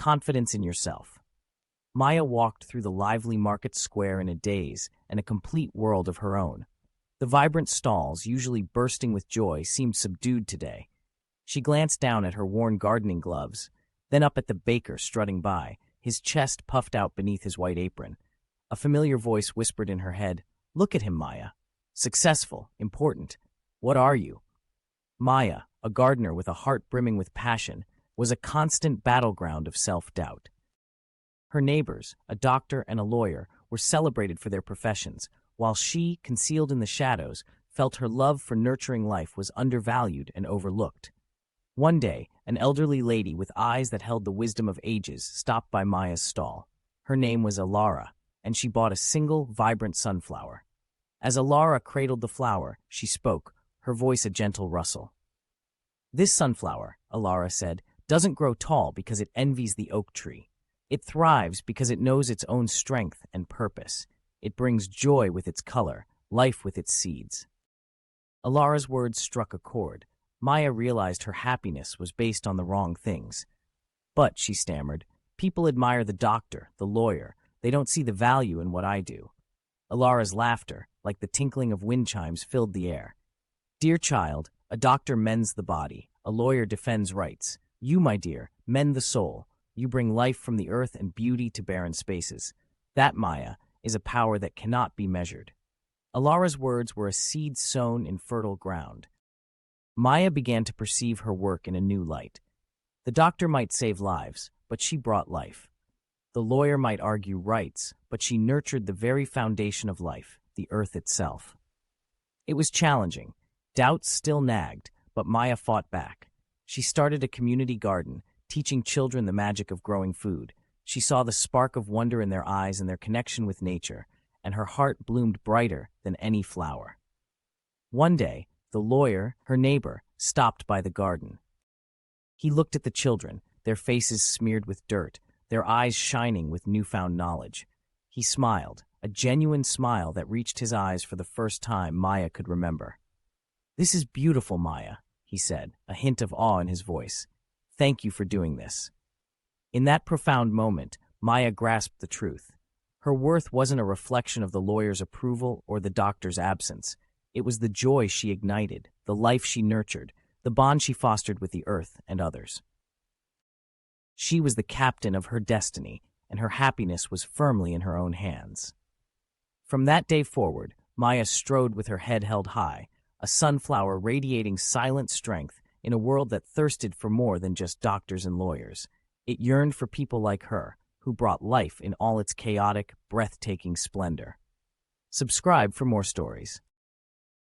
confidence in yourself. Maya walked through the lively market square in a daze and a complete world of her own. The vibrant stalls, usually bursting with joy, seemed subdued today. She glanced down at her worn gardening gloves, then up at the baker strutting by, his chest puffed out beneath his white apron. A familiar voice whispered in her head, "Look at him, Maya. Successful, important. What are you?" Maya, a gardener with a heart brimming with passion, was a constant battleground of self-doubt. Her neighbors, a doctor and a lawyer, were celebrated for their professions, while she, concealed in the shadows, felt her love for nurturing life was undervalued and overlooked. One day, an elderly lady with eyes that held the wisdom of ages stopped by Maya's stall. Her name was Elara, and she bought a single, vibrant sunflower. As Elara cradled the flower, she spoke, her voice a gentle rustle. "This sunflower," Elara said, "doesn't grow tall because it envies the oak tree. It thrives because it knows its own strength and purpose. It brings joy with its color, life with its seeds." Elara's words struck a chord. Maya realized her happiness was based on the wrong things. "But," she stammered, "people admire the doctor, the lawyer. They don't see the value in what I do." Elara's laughter, like the tinkling of wind chimes, filled the air. "Dear child, a doctor mends the body, a lawyer defends rights. You, my dear, mend the soul. You bring life from the earth and beauty to barren spaces. That, Maya, is a power that cannot be measured." Elara's words were a seed sown in fertile ground. Maya began to perceive her work in a new light. The doctor might save lives, but she brought life. The lawyer might argue rights, but she nurtured the very foundation of life, the earth itself. It was challenging. Doubts still nagged, but Maya fought back. She started a community garden, teaching children the magic of growing food. She saw the spark of wonder in their eyes and their connection with nature, and her heart bloomed brighter than any flower. One day, the lawyer, her neighbor, stopped by the garden. He looked at the children, their faces smeared with dirt, their eyes shining with newfound knowledge. He smiled, a genuine smile that reached his eyes for the first time Maya could remember. "This is beautiful, Maya," he said, a hint of awe in his voice. "Thank you for doing this." In that profound moment, Maya grasped the truth. Her worth wasn't a reflection of the lawyer's approval or the doctor's absence. It was the joy she ignited, the life she nurtured, the bond she fostered with the earth and others. She was the captain of her destiny, and her happiness was firmly in her own hands. From that day forward, Maya strode with her head held high, a sunflower radiating silent strength in a world that thirsted for more than just doctors and lawyers. It yearned for people like her, who brought life in all its chaotic, breathtaking splendor. Subscribe for more stories.